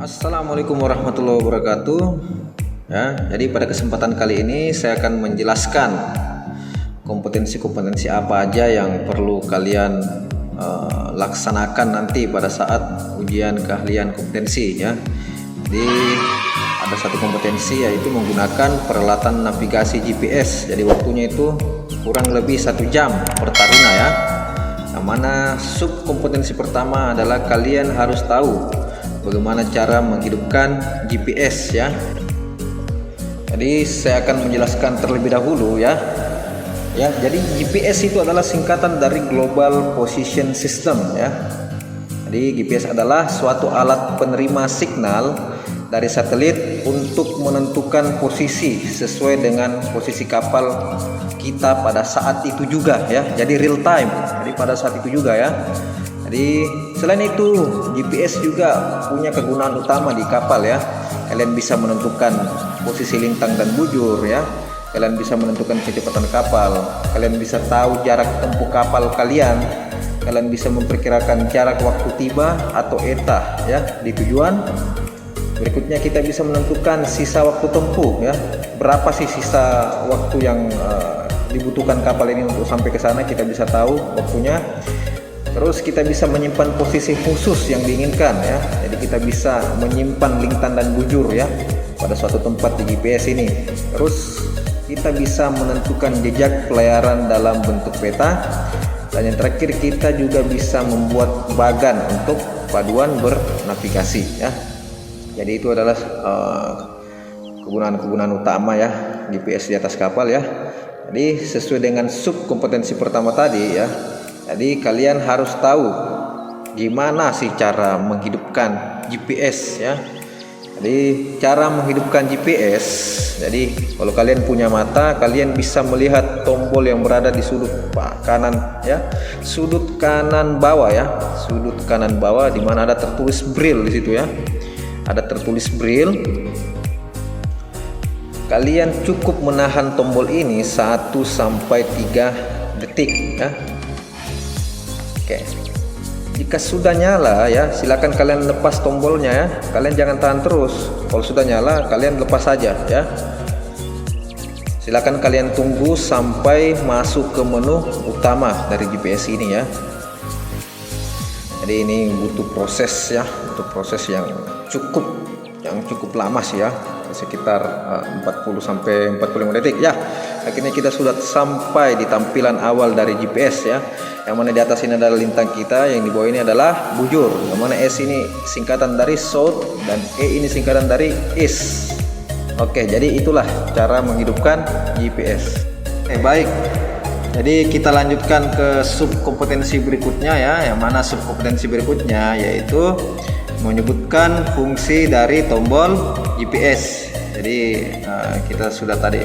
Assalamualaikum warahmatullahi wabarakatuh. Ya, jadi pada kesempatan kali ini saya akan menjelaskan kompetensi-kompetensi apa aja yang perlu kalian laksanakan nanti pada saat ujian keahlian kompetensi ya. Jadi ada satu kompetensi yaitu menggunakan peralatan navigasi GPS. Jadi waktunya itu kurang lebih 1 jam per taruna ya. Yang mana sub kompetensi pertama adalah kalian harus tahu bagaimana cara menghidupkan GPS ya. Jadi saya akan menjelaskan terlebih dahulu ya. Ya, jadi GPS itu adalah singkatan dari Global Position System ya. Jadi GPS adalah suatu alat penerima signal dari satelit untuk menentukan posisi sesuai dengan posisi kapal kita pada saat itu juga ya. Jadi real time. Jadi pada saat itu juga ya. Jadi selain itu GPS juga punya kegunaan utama di kapal ya. Kalian bisa menentukan posisi lintang dan bujur ya. Kalian bisa menentukan kecepatan kapal. Kalian bisa tahu jarak tempuh kapal kalian. Kalian bisa memperkirakan jarak waktu tiba atau ETA ya di tujuan. Berikutnya kita bisa menentukan sisa waktu tempuh ya. Berapa sih sisa waktu yang dibutuhkan kapal ini untuk sampai ke sana, kita bisa tahu waktunya. Terus kita bisa menyimpan posisi khusus yang diinginkan ya. Jadi kita bisa menyimpan lintang dan bujur ya pada suatu tempat di GPS ini. Terus kita bisa menentukan jejak pelayaran dalam bentuk peta. Dan yang terakhir kita juga bisa membuat bagan untuk paduan bernavigasi ya. Jadi itu adalah kegunaan-kegunaan utama ya GPS di atas kapal ya. Jadi sesuai dengan sub kompetensi pertama tadi ya. Jadi kalian harus tahu gimana sih cara menghidupkan GPS ya. Jadi cara menghidupkan GPS. Jadi kalau kalian punya mata, kalian bisa melihat tombol yang berada di sudut kanan ya. Sudut kanan bawah ya. Sudut kanan bawah di mana ada tertulis braille di situ ya. Ada tertulis braille. Kalian cukup menahan tombol ini 1 sampai 3 detik ya. Oke. Jika sudah nyala ya, silakan kalian lepas tombolnya ya. Kalian jangan tahan terus. Kalau sudah nyala, kalian lepas saja ya. Silakan kalian tunggu sampai masuk ke menu utama dari GPS ini ya. Jadi ini butuh proses ya, butuh proses yang cukup lama sih ya. Sekitar 40 sampai 45 detik ya. Akhirnya kita sudah sampai di tampilan awal dari GPS ya. Yang mana di atas ini adalah lintang kita, yang di bawah ini adalah bujur. Yang mana S ini singkatan dari south dan E ini singkatan dari east. Oke, jadi itulah cara menghidupkan GPS. Baik. Jadi kita lanjutkan ke sub kompetensi berikutnya ya. Yang mana sub kompetensi berikutnya yaitu menyebutkan fungsi dari tombol GPS. Jadi kita sudah tadi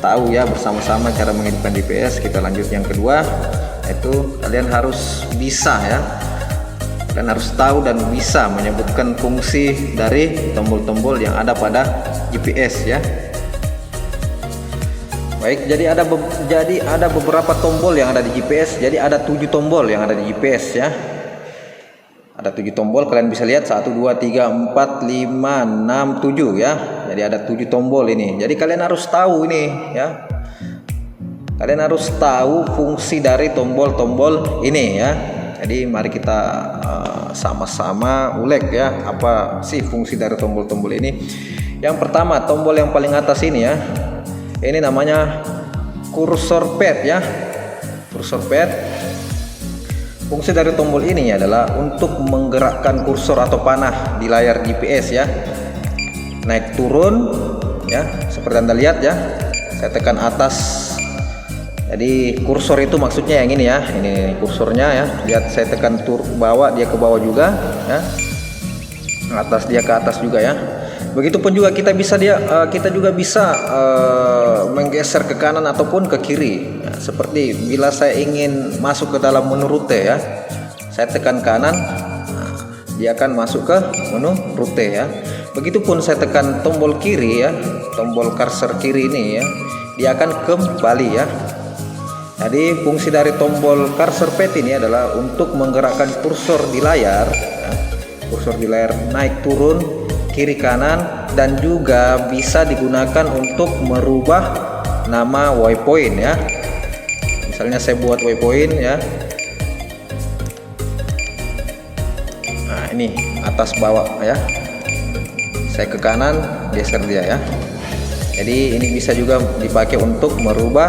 tahu ya bersama-sama cara menghidupkan GPS. Kita lanjut yang kedua, yaitu kalian harus bisa ya. Kalian harus tahu dan bisa menyebutkan fungsi dari tombol-tombol yang ada pada GPS ya. Baik, jadi ada beberapa tombol yang ada di GPS. Jadi ada 7 tombol yang ada di GPS ya. Ada 7 tombol, kalian bisa lihat 1, 2, 3, 4, 5, 6, 7 ya. Jadi ada 7 tombol ini. Jadi kalian harus tahu ini ya. Kalian harus tahu fungsi dari tombol-tombol ini ya. Jadi mari kita sama-sama ulek ya, apa sih fungsi dari tombol-tombol ini. Yang pertama, tombol yang paling atas ini ya. Ini namanya kursor pad ya. Kursor pad. Fungsi dari tombol ini adalah untuk menggerakkan kursor atau panah di layar GPS ya. Naik turun ya, seperti Anda lihat ya. Saya tekan atas. Jadi kursor itu maksudnya yang ini ya. Ini kursornya ya. Lihat saya tekan bawah, dia ke bawah juga ya. Atas, dia ke atas juga ya. Begitupun juga kita juga bisa menggeser ke kanan ataupun ke kiri ya, seperti bila saya ingin masuk ke dalam menu rute ya, saya tekan kanan, dia akan masuk ke menu rute ya. Begitupun saya tekan tombol kiri ya, tombol cursor kiri ini ya, dia akan kembali ya. Jadi fungsi dari tombol cursor pad ini adalah untuk menggerakkan kursor di layar ya. kursor di layar naik turun, kiri kanan, dan juga bisa digunakan untuk merubah nama waypoint ya. Misalnya saya buat waypoint ya. Nah, ini atas bawah ya. Saya ke kanan, geser dia ya. Jadi ini bisa juga dipakai untuk merubah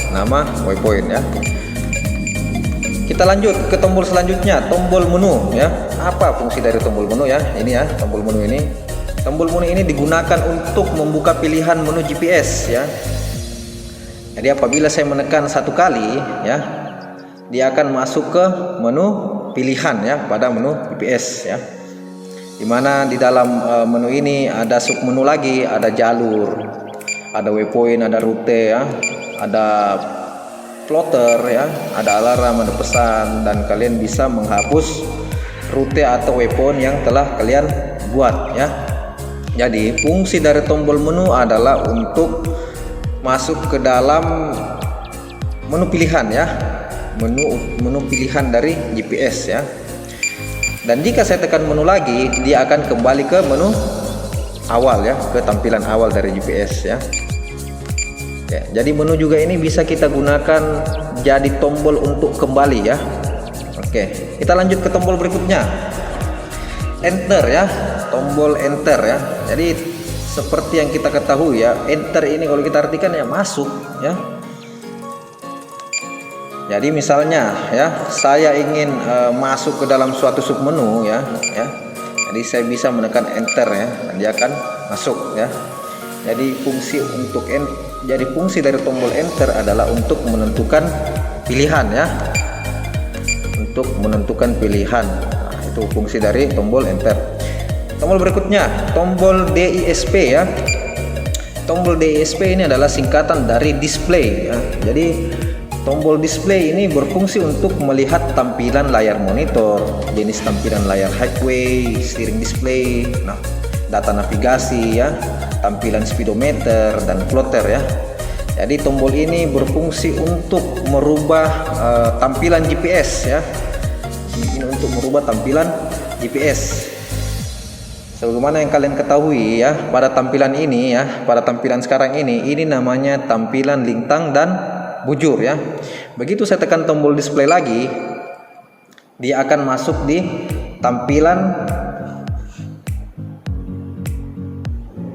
nama waypoint ya. Kita lanjut ke tombol selanjutnya, tombol menu ya. Apa fungsi dari tombol menu ya? Ini ya, tombol menu ini. Tombol menu ini digunakan untuk membuka pilihan menu GPS ya. Jadi apabila saya menekan satu kali ya, dia akan masuk ke menu pilihan ya, pada menu GPS ya. Dimana di dalam menu ini ada sub menu lagi, ada jalur, ada waypoint, ada rute ya, ada plotter ya, ada alarm, ada pesan, dan kalian bisa menghapus rute atau waypoint yang telah kalian buat ya. Jadi fungsi dari tombol menu adalah untuk masuk ke dalam menu pilihan ya, menu pilihan dari GPS ya. Dan jika saya tekan menu lagi, dia akan kembali ke menu awal ya, ke tampilan awal dari GPS ya. Ya, jadi menu juga ini bisa kita gunakan jadi tombol untuk kembali ya. Oke, kita lanjut ke tombol berikutnya, enter ya, tombol enter ya. Jadi seperti yang kita ketahui ya, enter ini kalau kita artikan ya masuk ya. Jadi misalnya ya, saya ingin masuk ke dalam suatu submenu ya, jadi saya bisa menekan enter ya, dan dia akan masuk ya. Jadi fungsi dari tombol enter adalah untuk menentukan pilihan ya, untuk menentukan pilihan. Nah, itu fungsi dari tombol enter. Tombol berikutnya, tombol DISP ya. Tombol DISP ini adalah singkatan dari display ya. Jadi tombol display ini berfungsi untuk melihat tampilan layar monitor, jenis tampilan layar highway, steering display, nah, data navigasi ya, tampilan speedometer dan plotter ya. Jadi tombol ini berfungsi untuk merubah tampilan GPS ya. Ini untuk merubah tampilan GPS. Sebagaimana yang kalian ketahui ya, pada tampilan ini ya, pada tampilan sekarang ini namanya tampilan lintang dan bujur ya. Begitu saya tekan tombol display lagi, dia akan masuk di tampilan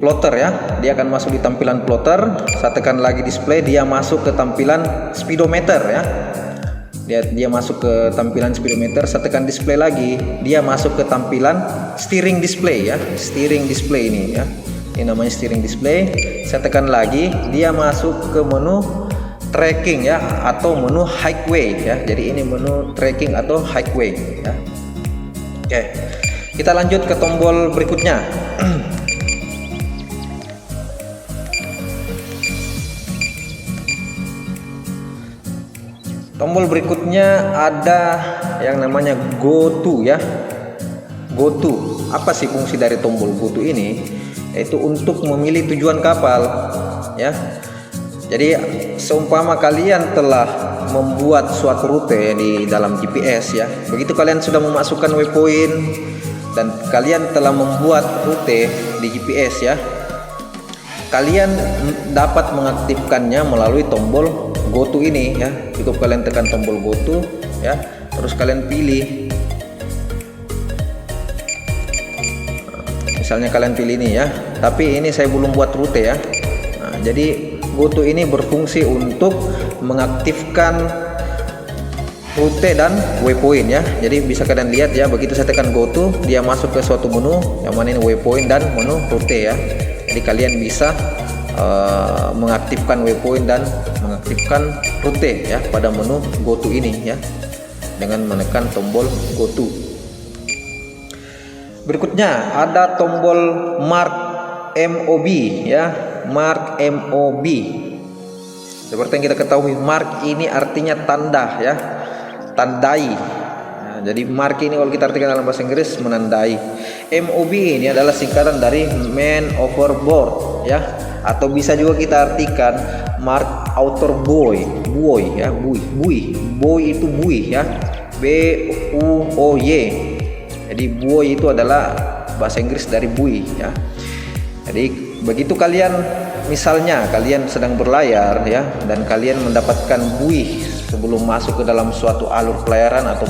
plotter ya. Dia akan masuk di tampilan plotter. Saya tekan lagi display, dia masuk ke tampilan speedometer ya. Dia masuk ke tampilan speedometer. Saya tekan display lagi, dia masuk ke tampilan steering display ya. Steering display ini ya. Ini namanya steering display. Saya tekan lagi, dia masuk ke menu tracking ya, atau menu highway ya. Jadi ini menu tracking atau highway ya. Oke, kita lanjut ke tombol berikutnya. Tombol berikutnya ada yang namanya go to ya. Go to, apa sih fungsi dari tombol go to ini? Yaitu untuk memilih tujuan kapal ya. Jadi seumpama kalian telah membuat suatu rute di dalam GPS ya, begitu kalian sudah memasukkan waypoint dan kalian telah membuat rute di GPS ya, kalian dapat mengaktifkannya melalui tombol go to ini ya. Cukup kalian tekan tombol go to ya, terus kalian pilih, misalnya kalian pilih ini ya, tapi ini saya belum buat rute ya. Nah, jadi go to ini berfungsi untuk mengaktifkan rute dan waypoint ya. Jadi bisa kalian lihat ya, begitu saya tekan go to, dia masuk ke suatu menu yang mana ini waypoint dan menu rute ya. Jadi kalian bisa mengaktifkan waypoint dan mengaktifkan rute ya pada menu go to ini ya, dengan menekan tombol go to. Berikutnya ada tombol mark MOB ya, mark MOB. Seperti yang kita ketahui, mark ini artinya tanda ya, tandai. Nah, jadi mark ini kalau kita artikan dalam bahasa Inggris menandai. MOB ini adalah singkatan dari man overboard ya, atau bisa juga kita artikan mark outer buoy, buoy ya, buoy itu buoy ya, BUOY. Jadi buoy itu adalah bahasa Inggris dari buoy ya. Jadi begitu kalian misalnya kalian sedang berlayar ya, dan kalian mendapatkan buoy sebelum masuk ke dalam suatu alur pelayaran atau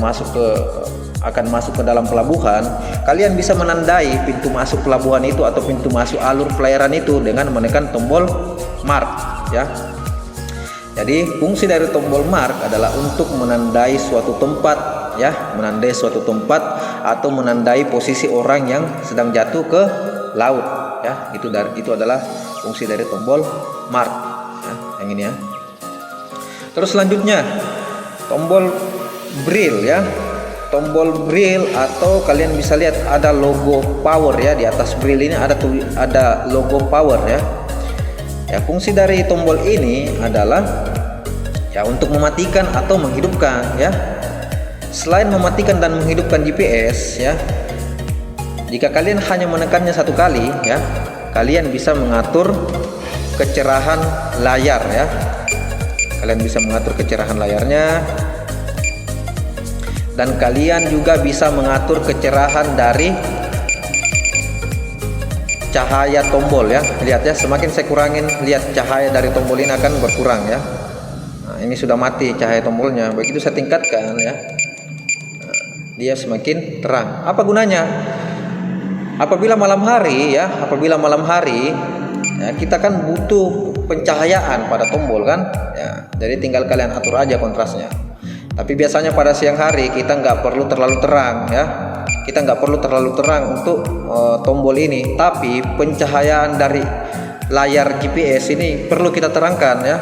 akan masuk ke dalam pelabuhan, kalian bisa menandai pintu masuk pelabuhan itu atau pintu masuk alur pelayaran itu dengan menekan tombol mark ya. Jadi fungsi dari tombol mark adalah untuk menandai suatu tempat ya, menandai suatu tempat atau menandai posisi orang yang sedang jatuh ke laut ya. Itu adalah fungsi dari tombol mark ya, yang ini ya. Terus selanjutnya tombol braille ya. Tombol braille atau kalian bisa lihat ada logo power ya, di atas braille ini ada logo power ya. Ya, fungsi dari tombol ini adalah ya untuk mematikan atau menghidupkan ya. Selain mematikan dan menghidupkan GPS ya, jika kalian hanya menekannya satu kali ya, kalian bisa mengatur kecerahan layar ya. Kalian bisa mengatur kecerahan layarnya, dan kalian juga bisa mengatur kecerahan dari cahaya tombol ya. Lihat ya, semakin saya kurangin, lihat cahaya dari tombol ini akan berkurang ya. Nah, ini sudah mati cahaya tombolnya. Begitu saya tingkatkan ya, dia semakin terang. Apa gunanya? Apabila malam hari ya, ya, kita kan butuh pencahayaan pada tombol kan ya. Jadi tinggal kalian atur aja kontrasnya. Tapi biasanya pada siang hari kita nggak perlu terlalu terang ya. Kita nggak perlu terlalu terang untuk tombol ini. Tapi pencahayaan dari layar GPS ini perlu kita terangkan ya.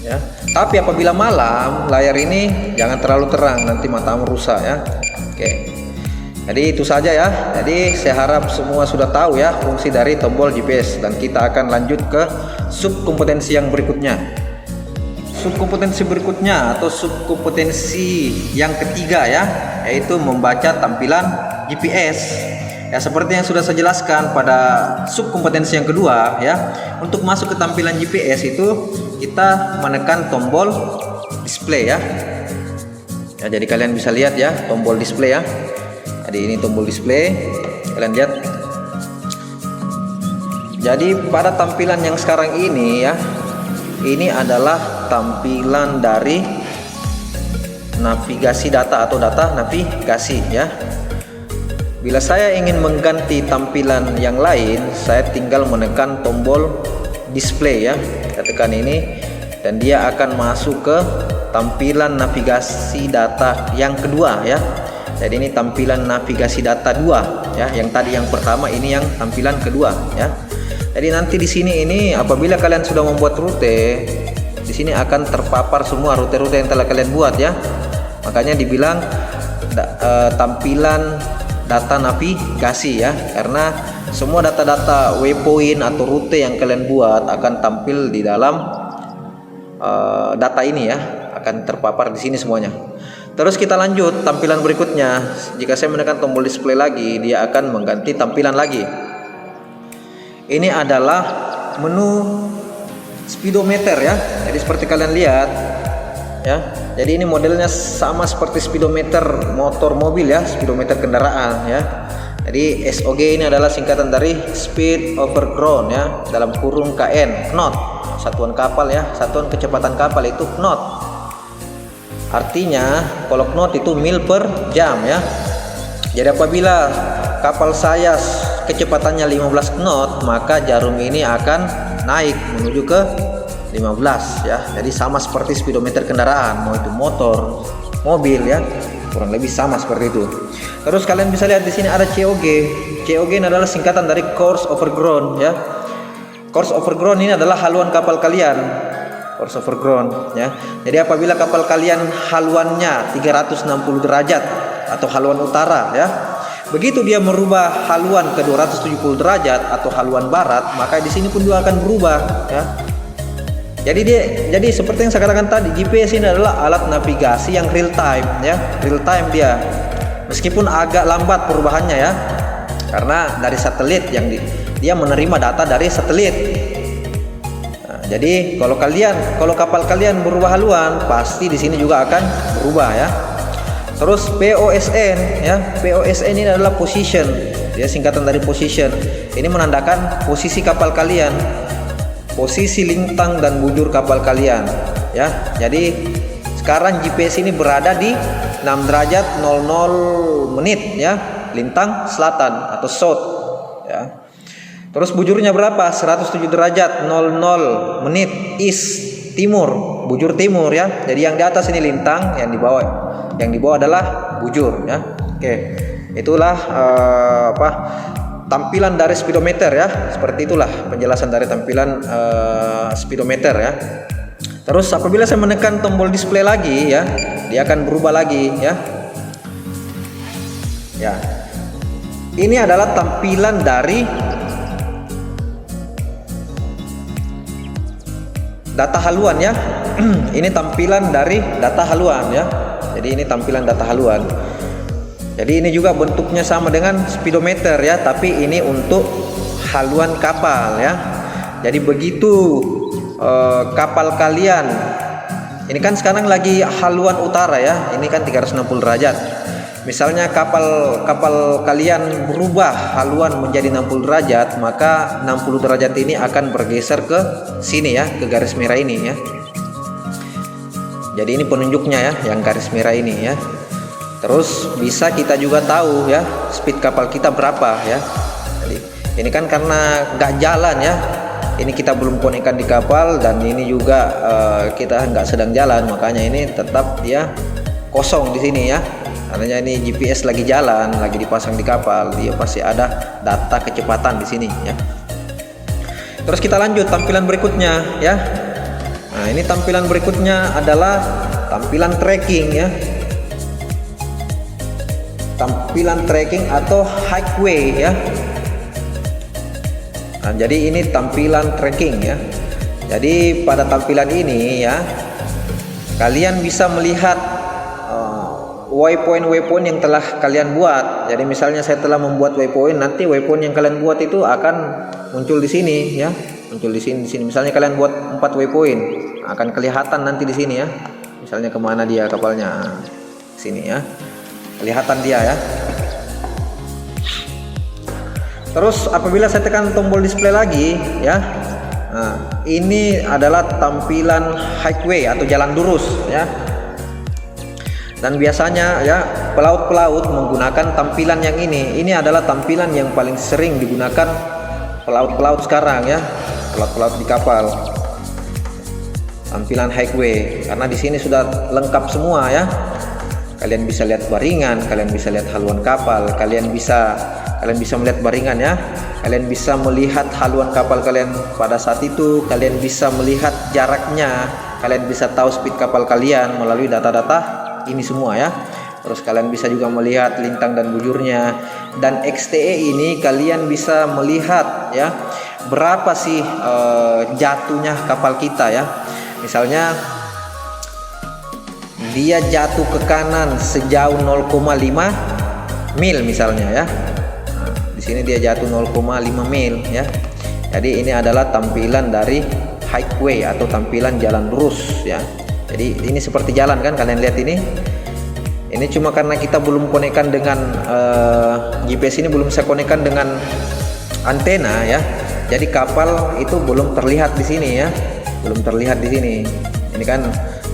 Ya. Tapi apabila malam, layar ini jangan terlalu terang, nanti matamu rusak ya. Oke. Jadi itu saja ya. Jadi saya harap semua sudah tahu ya fungsi dari tombol GPS, dan kita akan lanjut ke subkompetensi yang berikutnya. Subkompetensi berikutnya atau subkompetensi yang ketiga ya, yaitu membaca tampilan GPS. Ya, seperti yang sudah saya jelaskan pada subkompetensi yang kedua ya, untuk masuk ke tampilan GPS itu kita menekan tombol display ya. Ya, jadi kalian bisa lihat ya tombol display ya. Jadi ini tombol display, kalian lihat. Jadi pada tampilan yang sekarang ini ya, ini adalah tampilan dari navigasi data atau data navigasi ya. Bila saya ingin mengganti tampilan yang lain, saya tinggal menekan tombol display ya. Kita tekan ini dan dia akan masuk ke tampilan navigasi data yang kedua ya. Jadi ini tampilan navigasi data 2 ya. Yang tadi yang pertama, ini yang tampilan kedua ya. Jadi nanti di sini ini apabila kalian sudah membuat rute, di sini akan terpapar semua rute-rute yang telah kalian buat ya. Makanya dibilang tampilan data navigasi ya, karena semua data-data waypoint atau rute yang kalian buat akan tampil di dalam data ini ya, akan terpapar di sini semuanya. Terus kita lanjut tampilan berikutnya. Jika saya menekan tombol display lagi, dia akan mengganti tampilan lagi. Ini adalah menu speedometer ya. Jadi seperti kalian lihat ya. Jadi ini modelnya sama seperti speedometer motor mobil ya, speedometer kendaraan ya. Jadi SOG ini adalah singkatan dari speed over ground ya, dalam kurung KN, knot, satuan kapal ya, satuan kecepatan kapal itu knot. Artinya kalau knot itu mil per jam ya. Jadi apabila kapal saya kecepatannya 15 knot, maka jarum ini akan naik menuju ke 15 ya. Jadi sama seperti speedometer kendaraan, mau itu motor, mobil ya, kurang lebih sama seperti itu. Terus kalian bisa lihat di sini ada COG. COG ini adalah singkatan dari course over ground ya. Course over ground ini adalah haluan kapal kalian. Course over ground ya. Jadi apabila kapal kalian haluannya 360 derajat atau haluan utara ya, begitu dia merubah haluan ke 270 derajat atau haluan barat, maka di sini pun juga akan berubah ya. Jadi seperti yang saya katakan tadi, GPS ini adalah alat navigasi yang real time ya, real time dia. Meskipun agak lambat perubahannya ya, karena dari satelit yang dia menerima data dari satelit. Nah, jadi kalau kapal kalian berubah haluan, pasti di sini juga akan berubah ya. Terus POSN ya, POSN ini adalah position ya, singkatan dari position. Ini menandakan posisi kapal kalian, posisi lintang dan bujur kapal kalian ya. Jadi sekarang GPS ini berada di 6 derajat 00 menit ya, lintang selatan atau south ya. Terus bujurnya berapa? 107 derajat 00 menit east, timur, bujur timur ya. Jadi yang di atas ini lintang, yang di bawah adalah bujur ya. Oke, itulah tampilan dari speedometer ya. Seperti itulah penjelasan dari tampilan speedometer ya. Terus apabila saya menekan tombol display lagi ya, dia akan berubah lagi ya. Ya, ini adalah tampilan dari data haluan ya. Ini tampilan dari data haluan ya. Jadi ini tampilan data haluan. Jadi ini juga bentuknya sama dengan speedometer ya, tapi ini untuk haluan kapal ya. Jadi begitu kapal kalian, ini kan sekarang lagi haluan utara ya, ini kan 360 derajat. Misalnya kapal kalian berubah haluan menjadi 60 derajat, maka 60 derajat ini akan bergeser ke sini ya, ke garis merah ini ya. Jadi ini penunjuknya ya, yang garis merah ini ya. Terus bisa kita juga tahu ya speed kapal kita berapa ya. Jadi ini kan karena nggak jalan ya, ini kita belum konekkan di kapal, dan ini juga kita nggak sedang jalan, makanya ini tetap ya kosong di sini ya. Artinya ini GPS lagi jalan, lagi dipasang di kapal, dia pasti ada data kecepatan di sini ya. Terus kita lanjut tampilan berikutnya ya. Nah, ini tampilan berikutnya adalah tampilan tracking ya. Tampilan tracking atau highway ya. Nah, jadi ini tampilan tracking ya. Jadi pada tampilan ini ya, kalian bisa melihat waypoint yang telah kalian buat. Jadi misalnya saya telah membuat waypoint, nanti waypoint yang kalian buat itu akan muncul di sini ya. Muncul di sini. Misalnya kalian buat 4 waypoint, akan kelihatan nanti di sini ya. Misalnya kemana dia kapalnya, sini ya, kelihatan dia ya. Terus apabila saya tekan tombol display lagi ya, nah, ini adalah tampilan highway atau jalan lurus ya. Dan biasanya ya pelaut-pelaut menggunakan tampilan yang ini. Ini adalah tampilan yang paling sering digunakan pelaut-pelaut sekarang ya, pelaut-pelaut di kapal. Tampilan highway, karena di sini sudah lengkap semua ya. Kalian bisa lihat baringan, kalian bisa lihat haluan kapal, kalian bisa melihat baringan ya. Kalian bisa melihat haluan kapal kalian pada saat itu, kalian bisa melihat jaraknya, kalian bisa tahu speed kapal kalian melalui data-data ini semua ya. Terus kalian bisa juga melihat lintang dan bujurnya, dan XTE ini kalian bisa melihat ya berapa sih jatuhnya kapal kita ya. Misalnya dia jatuh ke kanan sejauh 0,5 mil misalnya ya. Nah, di sini dia jatuh 0,5 mil ya. Jadi ini adalah tampilan dari highway atau tampilan jalan lurus ya. Jadi ini seperti jalan kan, kalian lihat ini. Ini cuma karena kita belum konekkan dengan GPS ini, belum saya konekkan dengan antena ya. Jadi kapal itu belum terlihat di sini ya. Belum terlihat di sini. Ini kan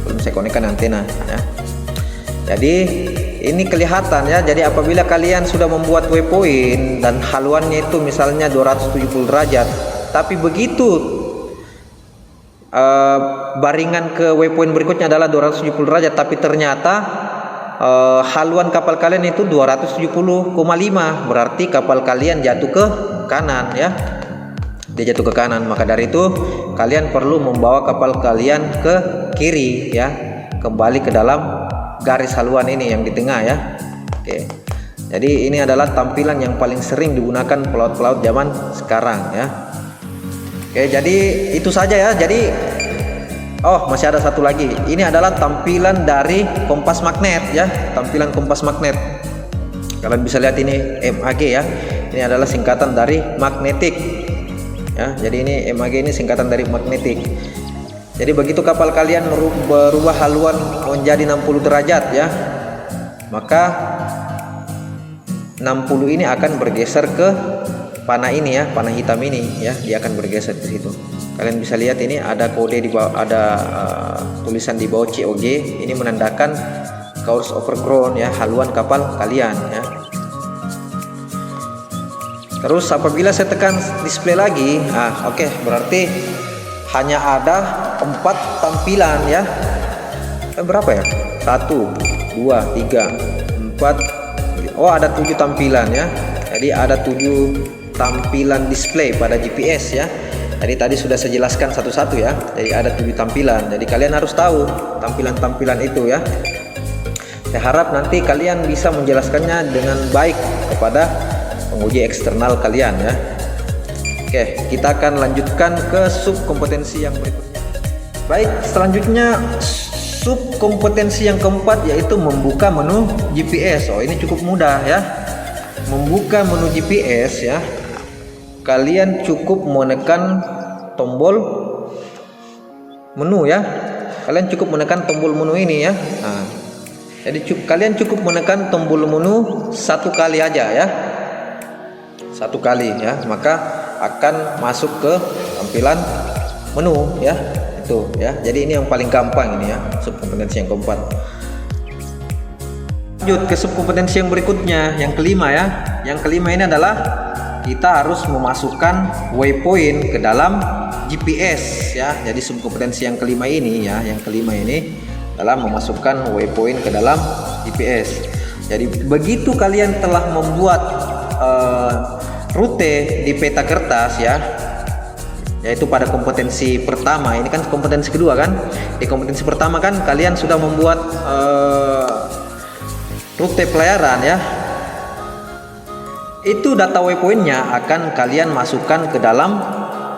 belum saya konekkan antena ya. Jadi ini kelihatan ya. Jadi apabila kalian sudah membuat waypoint dan haluannya itu misalnya 270 derajat, tapi begitu baringan ke waypoint berikutnya adalah 270 derajat, tapi ternyata haluan kapal kalian itu 270,5, berarti kapal kalian jatuh ke kanan ya. Dia jatuh ke kanan, maka dari itu kalian perlu membawa kapal kalian ke kiri ya, kembali ke dalam garis haluan ini yang di tengah ya. Oke. Jadi ini adalah tampilan yang paling sering digunakan pelaut-pelaut zaman sekarang ya. Oke, jadi itu saja ya. Jadi masih ada satu lagi. Ini adalah tampilan dari kompas magnet ya, tampilan kompas magnet. Kalian bisa lihat ini MAG ya. Ini adalah singkatan dari magnetic. Ya, jadi ini MAG ini singkatan dari magnetic. Jadi begitu kapal kalian berubah haluan menjadi 60 derajat ya, maka 60 ini akan bergeser ke panah ini ya, panah hitam ini ya, dia akan bergeser ke situ. Kalian bisa lihat ini ada kode di bawah, ada tulisan di bawah COG, ini menandakan course overgrown ya, haluan kapal kalian ya. Terus apabila saya tekan display lagi, oke, berarti hanya ada 4 tampilan ya. Berapa ya? 1, 2, 3, 4. Oh, ada 7 tampilan ya. Jadi ada 7 tampilan display pada GPS ya. Jadi tadi sudah saya jelaskan satu-satu ya. Jadi ada 7 tampilan. Jadi kalian harus tahu tampilan-tampilan itu ya. Saya harap nanti kalian bisa menjelaskannya dengan baik kepada penguji eksternal kalian ya. Oke, kita akan lanjutkan ke sub kompetensi yang berikutnya. Baik, selanjutnya sub kompetensi yang keempat yaitu membuka menu GPS. Oh, ini cukup mudah ya. Membuka menu GPS ya. Kalian cukup menekan tombol menu ya. Kalian cukup menekan tombol menu ini ya. Jadi kalian cukup menekan tombol menu 1 kali aja ya. 1 kali ya, maka akan masuk ke tampilan menu ya, itu ya. Jadi ini yang paling gampang ini ya, subkompetensi yang keempat. Lanjut ke subkompetensi yang berikutnya, yang kelima ya. Yang kelima ini adalah kita harus memasukkan waypoint ke dalam GPS ya. Jadi subkompetensi yang kelima ini ya, yang kelima ini adalah memasukkan waypoint ke dalam GPS. Jadi begitu kalian telah membuat rute di peta kertas ya, yaitu pada kompetensi pertama. Ini kan kompetensi kedua kan. Di kompetensi pertama kan kalian sudah membuat rute pelayaran ya. Itu data waypointnya akan kalian masukkan ke dalam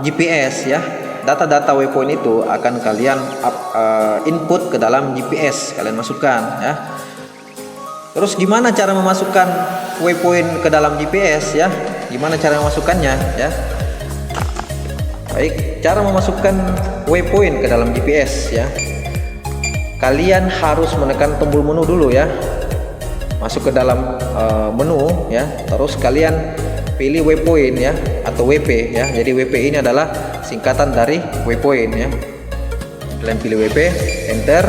GPS ya. Data-data waypoint itu akan kalian input ke dalam GPS, kalian masukkan ya. Terus gimana cara memasukkan waypoint ke dalam GPS ya? Gimana cara memasukkannya ya? Baik, cara memasukkan waypoint ke dalam GPS ya. Kalian harus menekan tombol menu dulu ya. Masuk ke dalam menu ya. Terus kalian pilih waypoint ya, atau WP ya. Jadi WP ini adalah singkatan dari waypoint ya. Kalian pilih WP, enter.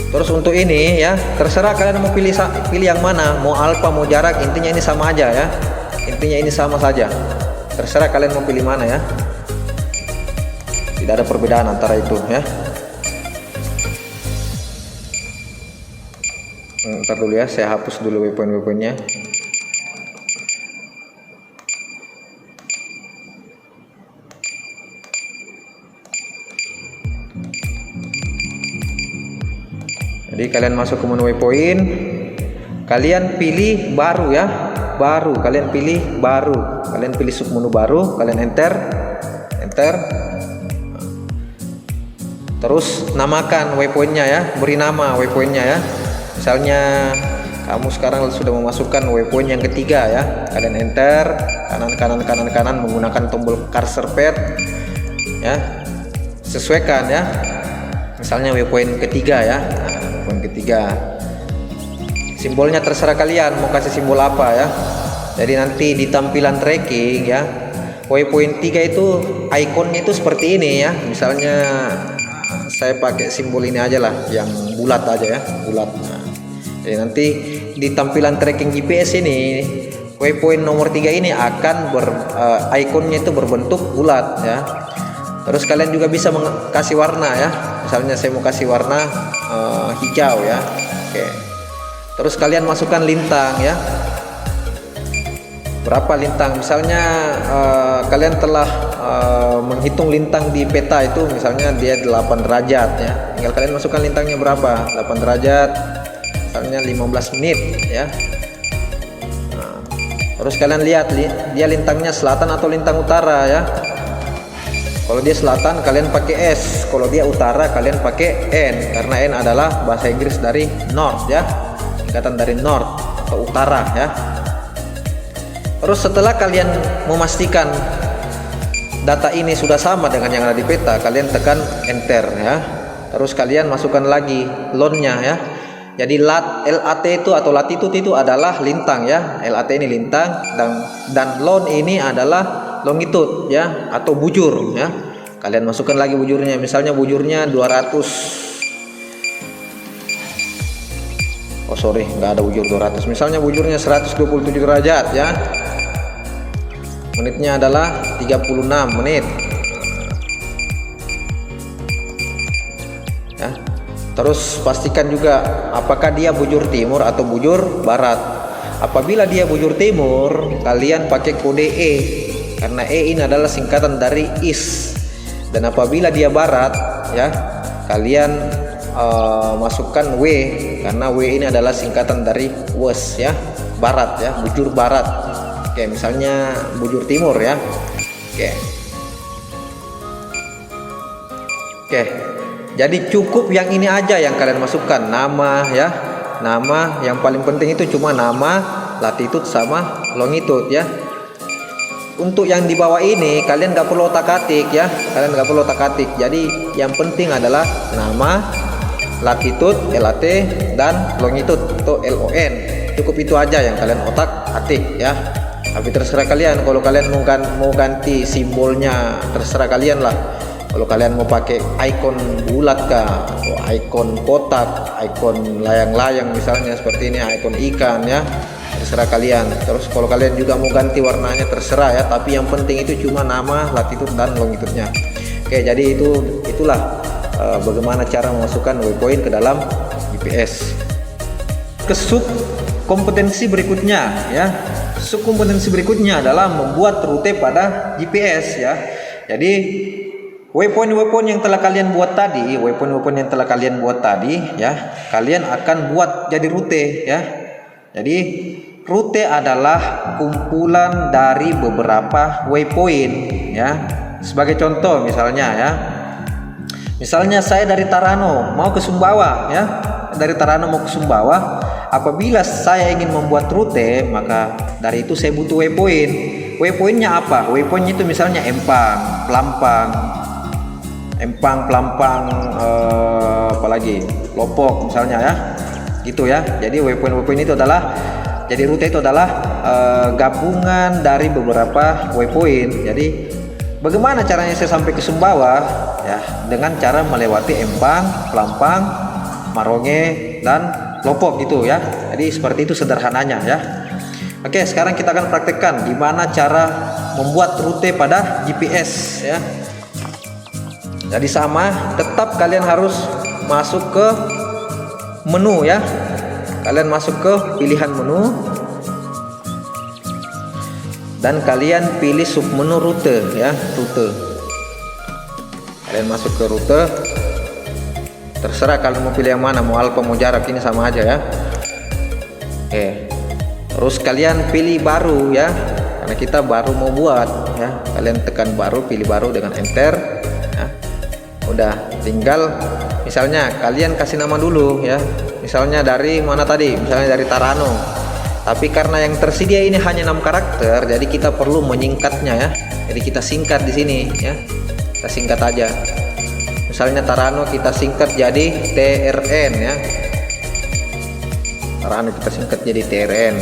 Terus untuk ini ya, terserah kalian mau pilih yang mana, mau alpha mau jarak, intinya ini sama aja ya. Intinya ini sama saja. Terserah kalian mau pilih mana ya. Tidak ada perbedaan antara itu ya. Ntar dulu ya, saya hapus dulu waypoint-waypointnya. Jadi kalian masuk ke menu waypoint, kalian pilih baru ya, baru. Kalian pilih baru, kalian pilih sub menu baru, kalian enter. Terus namakan waypointnya ya, beri nama waypointnya ya. Misalnya kamu sekarang sudah memasukkan waypoint yang ketiga ya, kalian enter, kanan menggunakan tombol cursor pad ya, sesuaikan ya. Misalnya waypoint ketiga ya, waypoint ketiga. Simbolnya terserah kalian mau kasih simbol apa ya. Jadi nanti di tampilan tracking ya, waypoint 3 itu ikonnya itu seperti ini ya. Misalnya saya pakai simbol ini aja lah, yang bulat aja ya, bulat. Jadi nanti di tampilan tracking GPS ini waypoint nomor 3 ini akan ikonnya itu berbentuk bulat ya. Terus kalian juga bisa kasih warna ya. Misalnya saya mau kasih warna hijau ya. Oke. Terus kalian masukkan lintang ya. Berapa lintang? Misalnya kalian telah menghitung lintang di peta itu, misalnya dia 8 derajat ya. Tinggal kalian masukkan lintangnya berapa? 8 derajat. Misalnya 15 menit ya. Nah, terus kalian lihat dia lintangnya selatan atau lintang utara ya. Kalau dia selatan kalian pakai S, kalau dia utara kalian pakai N, karena N adalah bahasa Inggris dari north ya, singkatan dari north atau utara ya. Terus setelah kalian memastikan data ini sudah sama dengan yang ada di peta, kalian tekan enter ya. Terus kalian masukkan lagi lone-nya ya. Jadi LAT itu atau latitude itu adalah lintang ya. LAT ini lintang dan lon ini adalah longitude ya atau bujur ya. Kalian masukkan lagi bujurnya. Misalnya bujurnya 200. Oh sorry, nggak ada bujur 200. Misalnya bujurnya 127 derajat ya. Menitnya adalah 36 menit. Ya. Terus pastikan juga apakah dia bujur timur atau bujur barat. Apabila dia bujur timur, kalian pakai kode E karena E ini adalah singkatan dari east. Dan apabila dia barat, ya kalian masukkan W karena W ini adalah singkatan dari west ya, barat ya, bujur barat. Oke, misalnya bujur timur ya. Oke. Jadi cukup yang ini aja yang kalian masukkan, nama ya. Nama yang paling penting itu cuma nama, latitude sama longitude ya. Untuk yang di bawah ini kalian nggak perlu otak-atik ya. Kalian nggak perlu otak-atik. Jadi yang penting adalah nama, latitude LAT dan longitude atau LON. Cukup itu aja yang kalian otak-atik ya. Tapi terserah kalian, kalau kalian mau ganti simbolnya terserah kalian lah. Kalau kalian mau pakai ikon bulat kah, atau ikon kotak, ikon layang-layang misalnya seperti ini, ikon ikan ya, terserah kalian. Terus kalau kalian juga mau ganti warnanya terserah ya, tapi yang penting itu cuma nama, latitude dan longitude-nya. Oke, jadi itulah bagaimana cara memasukkan waypoint ke dalam GPS. Ke sub kompetensi berikutnya ya. Subkompetensi berikutnya adalah membuat rute pada GPS ya. Jadi waypoint yang telah kalian buat tadi, ya, kalian akan buat jadi rute ya. Jadi rute adalah kumpulan dari beberapa waypoint ya. Sebagai contoh misalnya ya. Misalnya saya dari Tarano mau ke Sumbawa ya. Dari Tarano mau ke Sumbawa. Apabila saya ingin membuat rute, maka dari itu saya butuh waypoint. Waypointnya apa? Waypointnya itu misalnya Empang, Pelampang, apalagi Lopok misalnya ya, gitu ya. Jadi waypoint itu adalah, jadi rute itu adalah gabungan dari beberapa waypoint. Jadi bagaimana caranya saya sampai ke Sumbawa? Ya, dengan cara melewati Empang, Pelampang, Maronge dan Lopok gitu ya. Jadi seperti itu sederhananya ya. Oke, sekarang kita akan praktekkan gimana cara membuat rute pada GPS ya. Jadi sama, tetap kalian harus masuk ke menu ya. Kalian masuk ke pilihan menu dan kalian pilih submenu rute ya, rute. Kalian masuk ke rute. Terserah kalian mau pilih yang mana, mau alfa mau jarak, ini sama aja ya. Oke. Terus kalian pilih baru ya, karena kita baru mau buat ya. Kalian tekan baru, pilih baru dengan enter ya. Udah, tinggal misalnya kalian kasih nama dulu ya. Misalnya dari mana tadi? Misalnya dari Tarano. Tapi karena yang tersedia ini hanya 6 karakter, jadi kita perlu menyingkatnya ya. Jadi kita singkat di sini ya. Kita singkat aja. Misalnya Tarano kita singkat jadi TRN ya. Tarano kita singkat jadi TRN.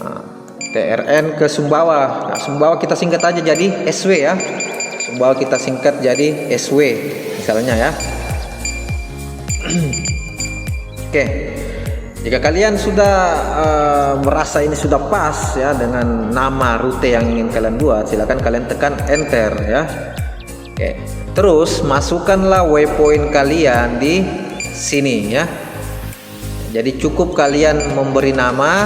Nah, TRN ke Sumbawa. Nah, Sumbawa kita singkat aja jadi SW ya. Sumbawa kita singkat jadi SW misalnya ya. Oke, jika kalian sudah merasa ini sudah pas ya dengan nama rute yang ingin kalian buat, silakan kalian tekan enter ya. Oke, terus masukkanlah waypoint kalian di sini ya. Jadi cukup kalian memberi nama,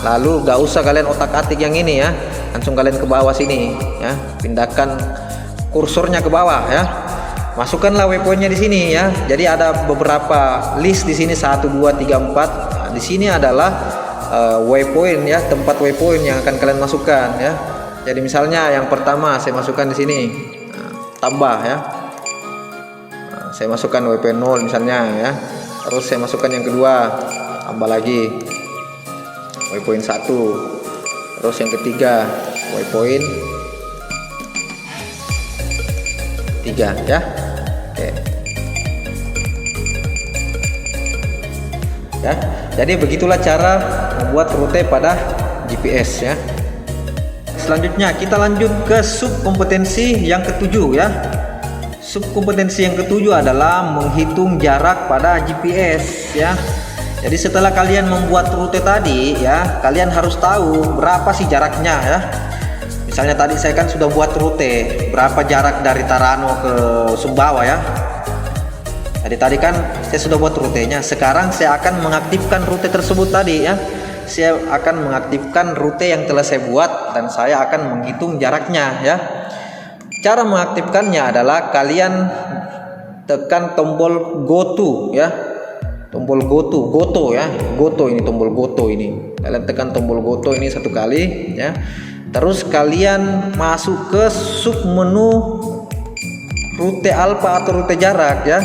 lalu gak usah kalian otak-atik yang ini ya, langsung kalian ke bawah sini ya, pindahkan kursornya ke bawah ya. Masukkanlah waypointnya di sini ya. Jadi ada beberapa list di sini 1, 2, 3, 4. Nah, di sini adalah waypoint ya, tempat waypoint yang akan kalian masukkan ya. Jadi misalnya yang pertama saya masukkan di sini, tambah ya. Nah, saya masukkan waypoint 0 misalnya ya. Terus saya masukkan yang kedua, tambah lagi waypoint 1. Terus yang ketiga waypoint 3 ya. Oke. Ya, jadi begitulah cara membuat rute pada GPS ya. Selanjutnya kita lanjut ke subkompetensi yang ketujuh ya. Subkompetensi yang ketujuh adalah menghitung jarak pada GPS ya. Jadi setelah kalian membuat rute tadi ya, kalian harus tahu berapa sih jaraknya ya. Misalnya tadi saya kan sudah buat rute, berapa jarak dari Tarano ke Sumbawa ya. Jadi tadi kan saya sudah buat rutenya. Sekarang saya akan mengaktifkan rute tersebut tadi ya. Saya akan mengaktifkan rute yang telah saya buat dan saya akan menghitung jaraknya ya. Cara mengaktifkannya adalah kalian tekan tombol go to ya. Tombol go to ya. Ini tombol go to ini. Kalian tekan tombol go to ini satu kali ya. Terus kalian masuk ke sub menu rute alfa atau rute jarak ya.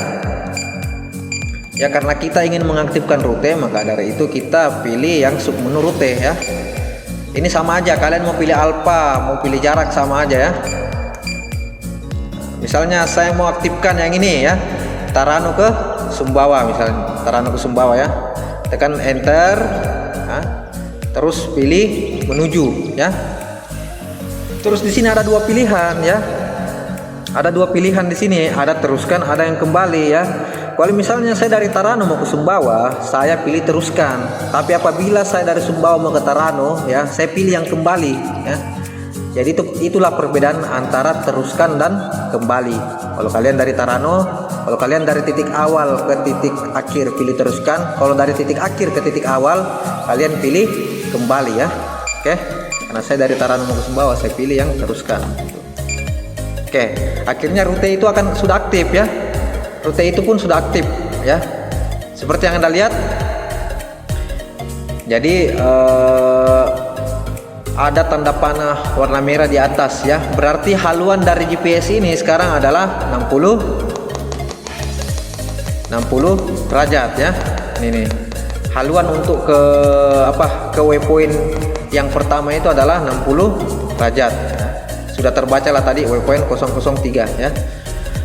Ya, karena kita ingin mengaktifkan rute, maka dari itu kita pilih yang sub menu rute ya. Ini sama aja, kalian mau pilih alfa, mau pilih jarak sama aja ya. Misalnya saya mau aktifkan yang ini ya, Tarano ke Sumbawa misalnya, Tarano ke Sumbawa ya. Tekan enter, ya. Terus pilih menuju ya. Terus di sini ada dua pilihan ya. Ada dua pilihan di sini, ada teruskan, ada yang kembali ya. Kalau misalnya saya dari Tarano mau ke Sumbawa, saya pilih teruskan. Tapi apabila saya dari Sumbawa mau ke Tarano, ya, saya pilih yang kembali. Ya. Jadi itulah perbedaan antara teruskan dan kembali. Kalau kalian dari Tarano, kalau kalian dari titik awal ke titik akhir pilih teruskan. Kalau dari titik akhir ke titik awal, kalian pilih kembali ya. Oke? Karena saya dari Tarano mau ke Sumbawa, saya pilih yang teruskan. Oke, akhirnya rute itu akan sudah aktif ya. Rute itu pun sudah aktif ya, seperti yang Anda lihat. Jadi ada tanda panah warna merah di atas ya, berarti haluan dari GPS ini sekarang adalah 60 derajat ya. Ini nih haluan untuk ke waypoint yang pertama itu adalah 60 derajat ya. Sudah terbaca lah tadi waypoint 003 ya.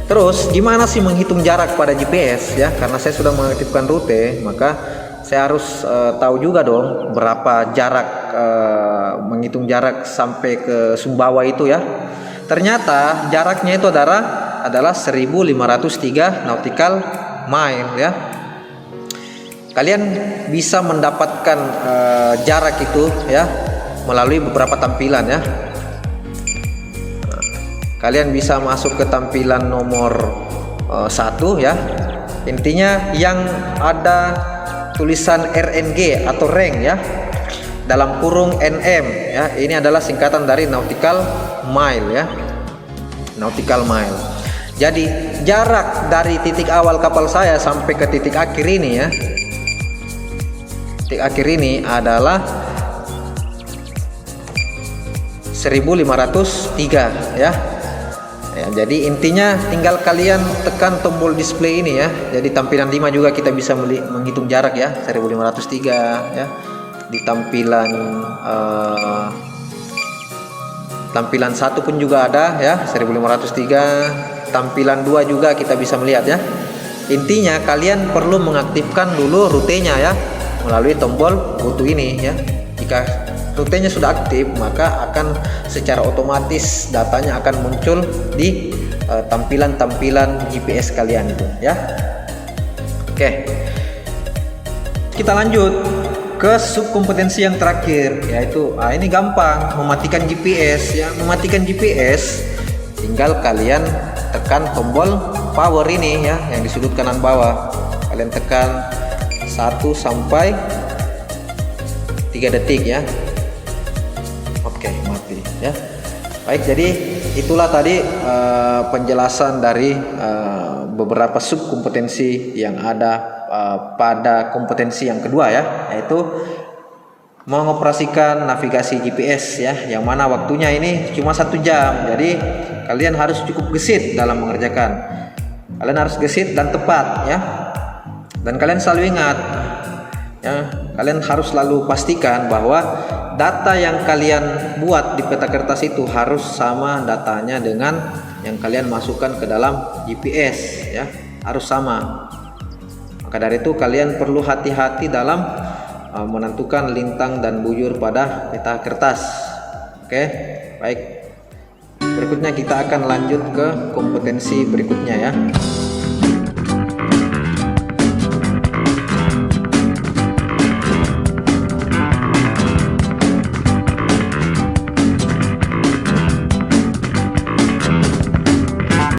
Terus gimana sih menghitung jarak pada GPS ya? Karena saya sudah mengaktifkan rute, maka saya harus tahu juga dong berapa jarak, menghitung jarak sampai ke Sumbawa itu ya. Ternyata jaraknya itu adalah 1503 nautical mile ya. Kalian bisa mendapatkan jarak itu ya melalui beberapa tampilan ya. Kalian bisa masuk ke tampilan nomor 1 ya. Intinya yang ada tulisan RNG atau rank ya, dalam kurung NM ya. Ini adalah singkatan dari nautical mile ya. Nautical mile. Jadi jarak dari titik awal kapal saya sampai ke titik akhir ini ya. Titik akhir ini adalah 1503 ya. Ya, jadi intinya tinggal kalian tekan tombol display ini ya. Jadi tampilan 5 juga kita bisa menghitung jarak ya, 1503 ya. Di tampilan 1 pun juga ada ya, 1503. Tampilan 2 juga kita bisa melihat ya. Intinya kalian perlu mengaktifkan dulu rutenya ya melalui tombol go to ini ya. Jika rutenya sudah aktif, maka akan secara otomatis datanya akan muncul di tampilan-tampilan GPS kalian itu ya. Oke, kita lanjut ke subkompetensi yang terakhir, yaitu ini gampang, mematikan GPS ya. Mematikan GPS tinggal kalian tekan tombol power ini ya, yang di sudut kanan bawah. Kalian tekan 1 sampai 3 detik ya. Oke, mati ya. Baik, jadi itulah tadi penjelasan dari beberapa subkompetensi yang ada pada kompetensi yang kedua ya, yaitu mengoperasikan navigasi GPS ya, yang mana waktunya ini cuma 1 jam. Jadi kalian harus cukup gesit dalam mengerjakan. Kalian harus gesit dan tepat ya. Dan kalian selalu ingat, ya, kalian harus selalu pastikan bahwa data yang kalian buat di peta kertas itu harus sama datanya dengan yang kalian masukkan ke dalam GPS, ya, harus sama. Maka dari itu kalian perlu hati-hati dalam menentukan lintang dan bujur pada peta kertas. Oke, baik. Berikutnya kita akan lanjut ke kompetensi berikutnya, ya.